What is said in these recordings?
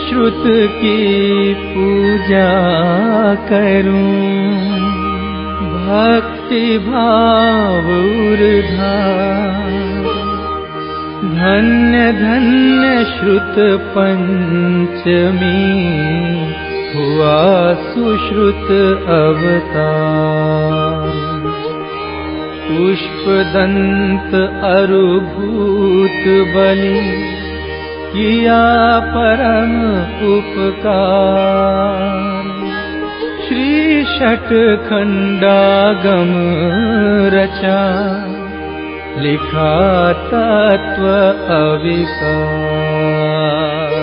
श्रुत की पूजा करूं, भक्ति भाव ऊर्ध्व। धन्य धन्य श्रुत पंचमी, हुआ सुश्रुत अवतार। पुष्पदंत अरुभूत बलि, किया परम उपकार। श्री षट्खंडागम रचा, लिखा तत्व अविकार।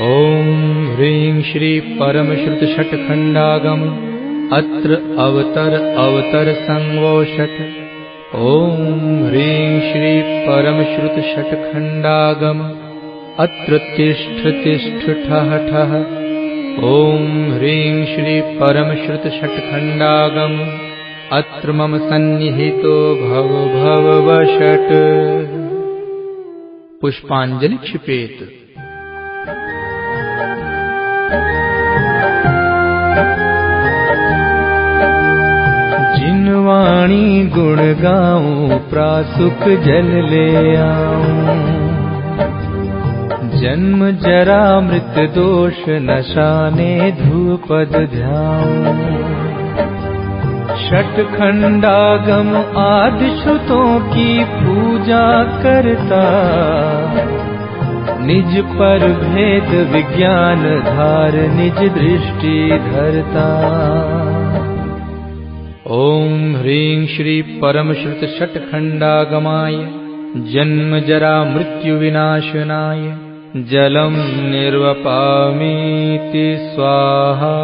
ओम ह्रीं श्री परम श्रुत षट्खंडागम, अत्र अवतर अवतर संगो षट्। ओम ह्रीं श्री परम श्रुत षट्खंडागम, अत्र तिष्ठ तिष्ठ ठः ठः। ओम ह्रीं श्री परम श्रुत षट्खंडागम, अत्र मम सन्निहितो भव भव वषट्। पुष्पांजलि क्षिपेत। जिनवाणी गुण गाऊं, प्रासुक जल ले आऊं। जन्म जरा मृत दोष, नशाने धूपद ध्याऊं। षट्खंडागम आदि श्रुतों की पूजा करता, निज पर भेद विज्ञान धार, निज दृष्टि धरता। ओम ह्रीं श्री परम श्रुत षट्खंडागमाय, जन्म जरा मृत्यु विनाशनाय, जलम निर्वपामीति स्वाहा।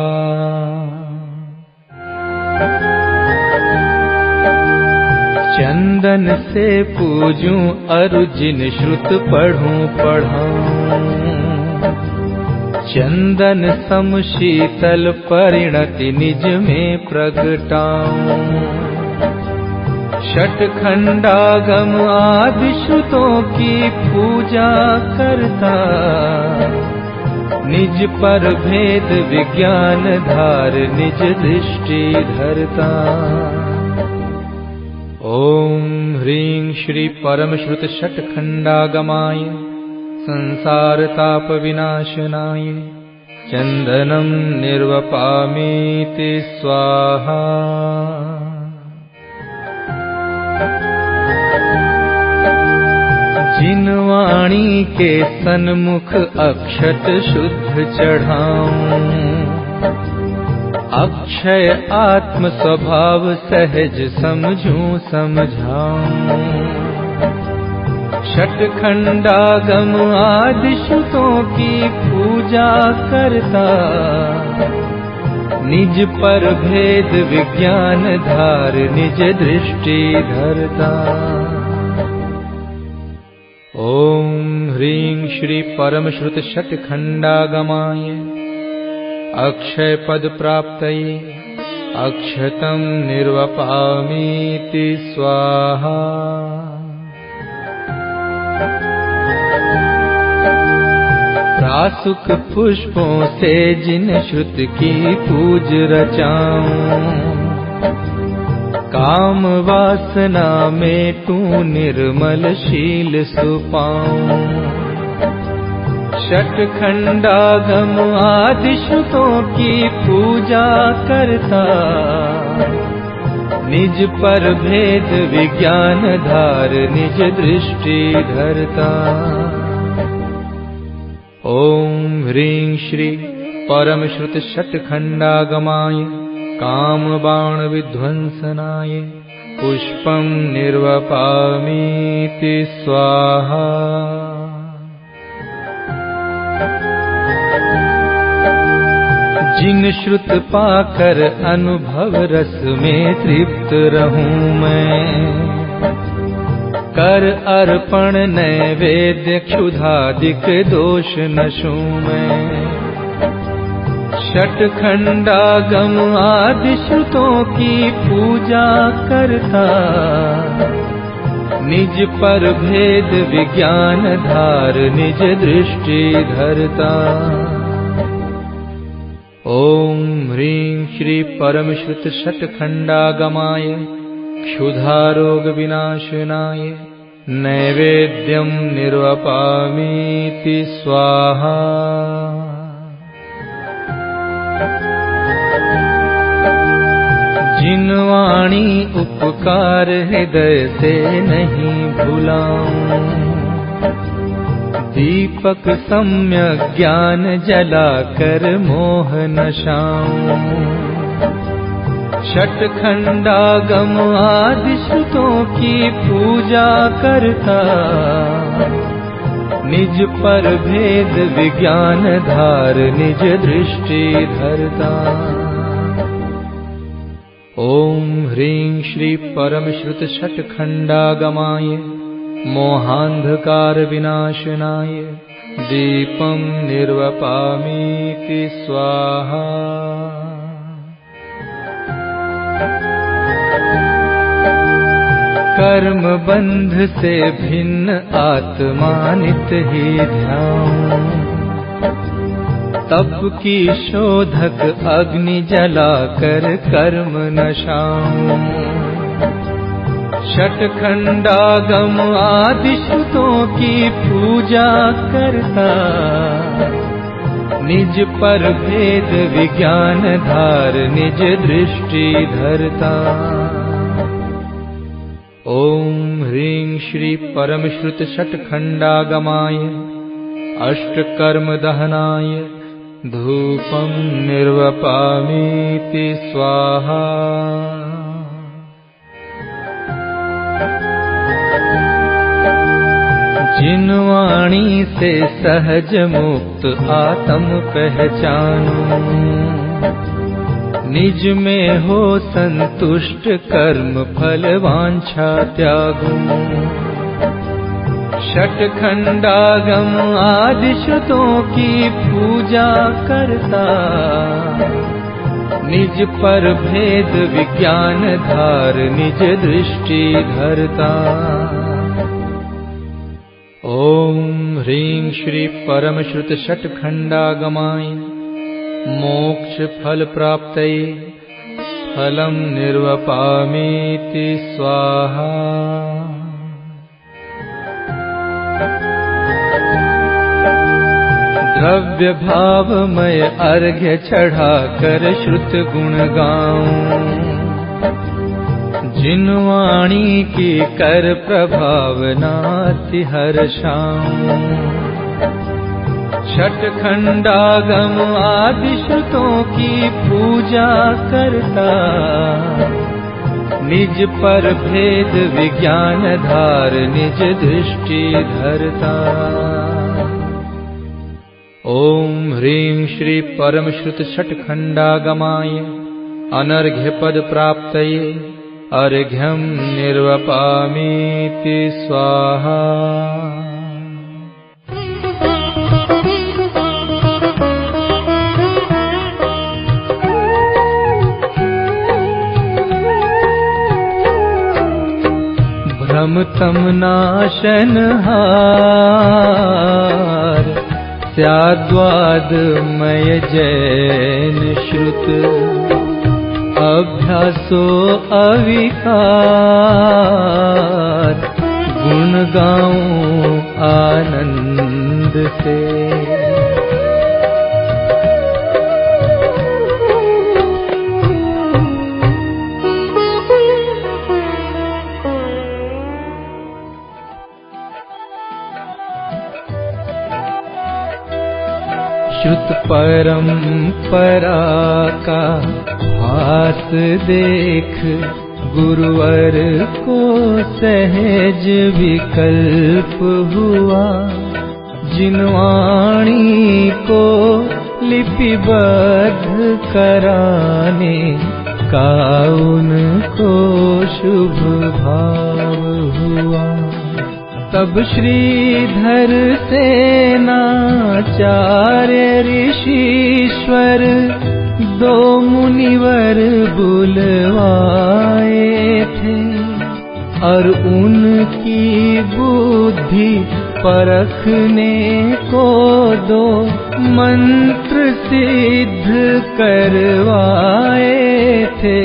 चंदन से पूजूं अरुजिन, श्रुत पढ़ूं पढ़ाऊं। चंदन सम शीतल परिणति, निज में प्रगटाऊं। षट्खंडागम आदि श्रुतों की पूजा करता, निज पर भेद विज्ञान धार, निज दृष्टि धरता। ओम ह्रीं श्री परम श्रुत षट्खंडागमाय, संसार ताप विनाशनाय, चंदनम निर्वपामीति स्वाहा। जिनवाणी के सन्मुख अक्षत शुद्ध चढ़ाऊं। अक्षय आत्म स्वभाव सहज समझूं समझाऊं। षट्खंडागम आदि श्रुतों की पूजा करता, निज पर भेद विज्ञान धार, निज दृष्टि धरता। ओम ह्रीं श्री परम श्रुत षट्खंडागमाय, अक्षय पद प्राप्तये, अक्षतम निर्वपामीति स्वाहा। प्रासुक पुष्पों से जिन श्रुत की पूज रचाऊं। काम वासना में तू निर्मल शील सुपाऊं। षट्खंडागम आदि श्रुतों की पूजा करता, निज पर भेद विज्ञान धार, निज दृष्टि धरता। ओम ह्रीं श्री परम श्रुत षट्खंडागमाय, काम बाण विध्वंसनाय, पुष्पम निर्वपामीति स्वाहा। जिन श्रुत पाकर अनुभव रस में तृप्त रहूं मैं, कर अर्पण नैवेद्य क्षुधादिक दोष नशूं मैं। षट्खंडागम आदि श्रुतों की पूजा करता, निज पर भेद विज्ञान धार निज दृष्टि धरता। ओम ह्रीं श्री परम श्रुत षट्खंडागमाय क्षुधारोग विनाशनाय नैवेद्यं निर्वपामीति स्वाहा। जिन वाणी उपकार हृदय से नहीं भुलाऊं, दीपक सम्यक ज्ञान जलाकर मोह नशाऊं। षट्खंडागम आदि श्रुतों की पूजा करता, निज पर भेद विज्ञान धार निज दृष्टि धरता। ओम ह्रीं श्री परम श्रुत षट्खंडागमाय मोहांधकार विनाशनाय दीपं निर्वपामीति स्वाहा। कर्म बंध से भिन्न आत्मा नित ही ध्याऊं, तप की शोधक अग्नि जलाकर कर्म नशाऊं। षट्खंडागम आदि श्रुतों की पूजा करता, निज पर भेद विज्ञान धार निज दृष्टि धरता। ओम ह्रीं श्री परम श्रुत षट्खंडागमाय अष्टकर्म दहनाय धूपं निर्वपामीति स्वाहा। जिन वाणी से सहज मुक्त आत्म पहचानूं, निज में हो संतुष्ट कर्म फल वांछा त्यागूं। षट्खंडागम आदि श्रुतों की पूजा करता, निज पर भेद विज्ञान धार निज दृष्टि धरता। ओम ह्रीं श्री परम श्रुत षट्खंडागमाय मोक्ष फल प्राप्तये फलं निर्वपामीति स्वाहा। द्रव्य भावमय अर्घ्य चढ़ाकर श्रुत गुण गाऊं, जिन वाणी की कर प्रभावनाति हर्षाऊं। षट्खंडागम आदि श्रुतों की पूजा करता, निज पर भेद विज्ञान धार निज दृष्टि धरता। ओम ह्रीं श्री परम श्रुत षट्खंडागमाय अनर्घ्य पद प्राप्तये अर्घ्यं निर्वपामीति स्वाहा। भ्रमतम नाशनहार स्याद्वादमय जैन श्रुत, अभ्यासो अविकार गुण गाऊं आनंद से। श्रुत परंपरा का हास देख गुरुवर को सहज विकल्प हुआ। जिन वाणी को लिपिबद्ध कराने का उनको शुभ भाव हुआ। तब श्रीधर सेनाचार्य ऋषीश्वर दो मुनिवर बुलवाए थे। और उनकी बुद्धि परखने को दो। मंत्र सिद्ध करवाए थे,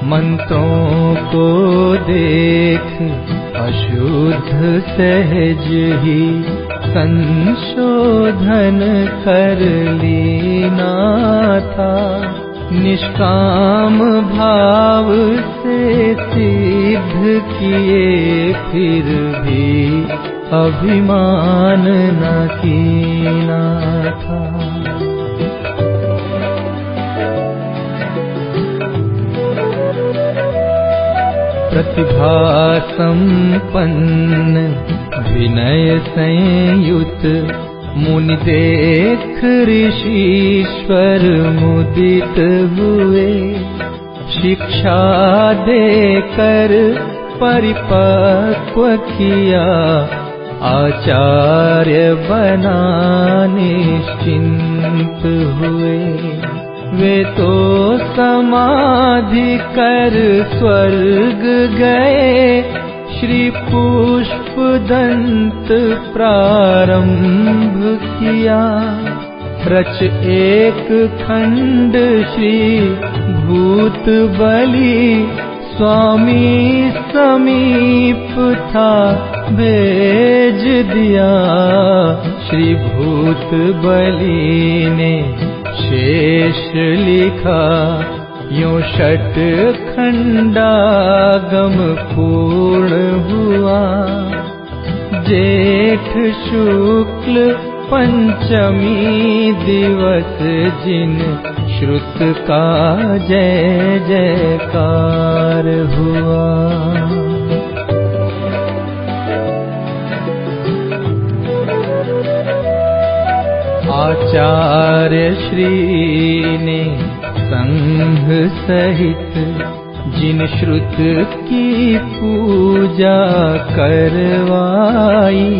मंत्रों को देख अशुद्ध सहज ही संशोधन कर लेना था। निष्काम भाव से सिद्ध किए, फिर भी अभिमान न कीना था। प्रतिभा संपन्न विनय संयुत, मुनि देख ऋषीश्वर मुदित हुए। शिक्षा देकर परिपक्व किया, आचार्य बना निश्चिंत हुए। वे तो समाधि कर स्वर्ग गए, श्री पुष्प दंत प्रारंभ किया। रच एक खंड श्री भूत बलि, स्वामी समीप था भेज दिया। श्री भूत बलि ने शेष लिखा, यूं षट खंडागम पूर्ण हुआ। जेठ शुक्ल पंचमी दिवस, जिन श्रुत का जय जयकार हुआ। आचार्य श्री ने संघ सहित जिन श्रुत की पूजा करवाई,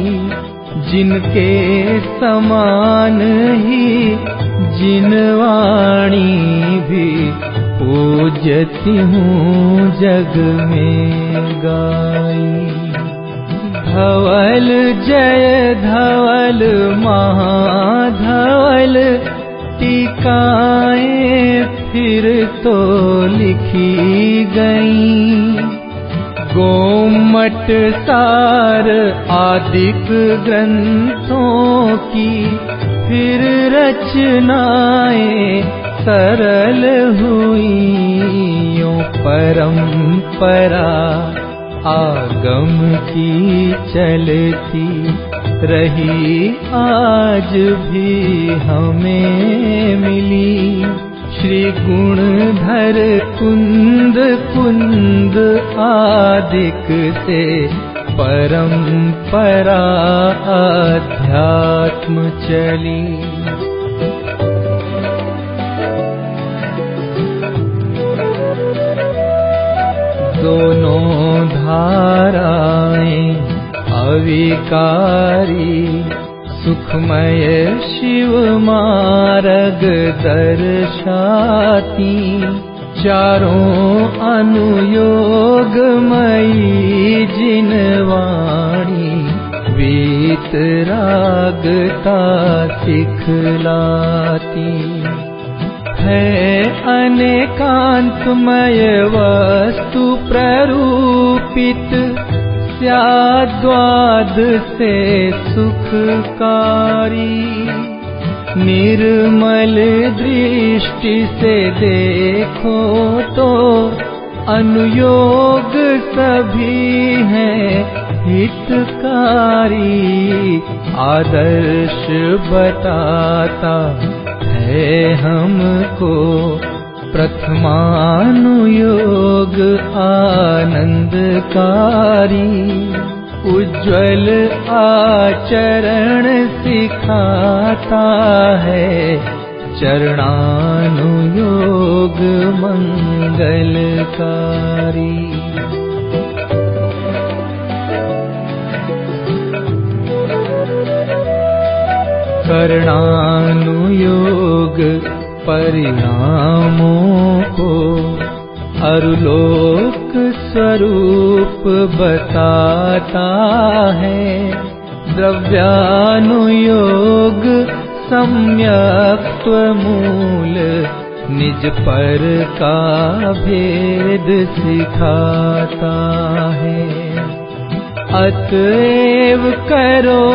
जिनके समान ही जिन वाणी भी पूजती हूँ जग में गाई। धवल जय धवल महाधवल, टीकाएं फिर तो लिखी गईं। गोमट सार आदिक ग्रंथों की फिर रचनाएं सरल हुई। यूं परंपरा आगम की चलती रही, आज भी हमें मिली। श्री गुणधर कुंद कुंद आदिक से परंपरा अध्यात्म चली। दोनों धाराएं अविकारी, सुखमय शिव मार्ग दर्शाती। चारों अनुयोग मई जिन वाणी, वीतरागता सिखलाती। है अनेकांतमय वस्तु प्ररूपित, स्याद्वाद से सुखकारी। निर्मल दृष्टि से देखो तो अनुयोग सभी हैं हितकारी। आदर्श बताता है हमको प्रथमानुयोग आनंदकारी। उज्ज्वल आचरण सिखाता है, चरणानुयोग मंगलकारी। करणानुयोग परिणामों को अरुलोक स्वरूप बताता है। द्रव्यानुयोग सम्यक्त्व मूल निज पर का भेद सिखाता है। अतएव करो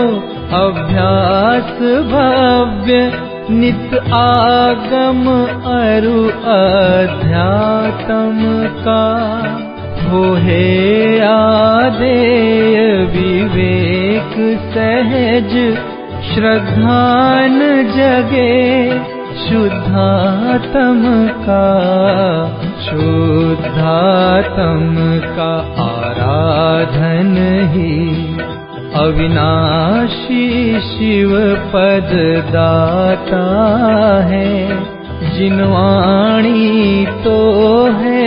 अभ्यास भव्य नित आगम अरु अध्यात्म का। हो हे आदेय विवेक सहज श्रद्धान जगे शुद्धात्म का। शुद्धात्म का आराधन ही अविनाशी शिव पद दाता है। जिनवाणी तो है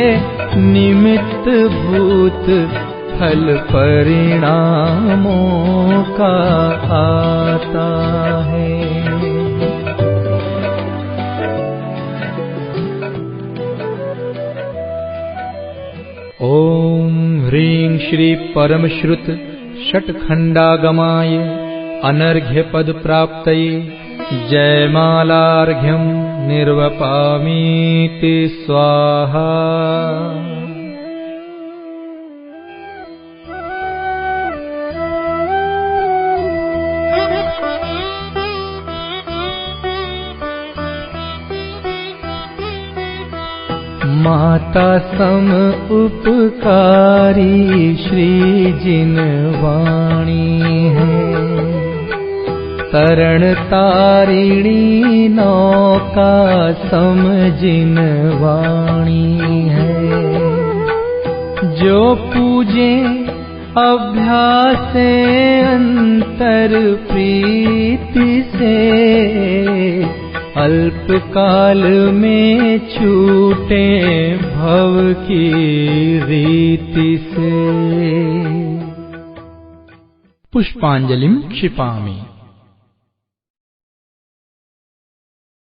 निमित्त भूत फल परिणामों का आता है। ओम ह्रीं श्री परमश्रुत षट्खंडागमाय अनर्घ्य पद प्राप्तये जयमालार्घ्यं निर्वपामीति स्वाहा। माता सम उपकारी श्री जिनवाणी है। तरण तारिणी नौका सम जिनवाणी है। जो पूजे अभ्यासे अंतर प्रीति से अल्प काल में छूटे भव की रीति से। पुष्पांजलिं क्षिपामि।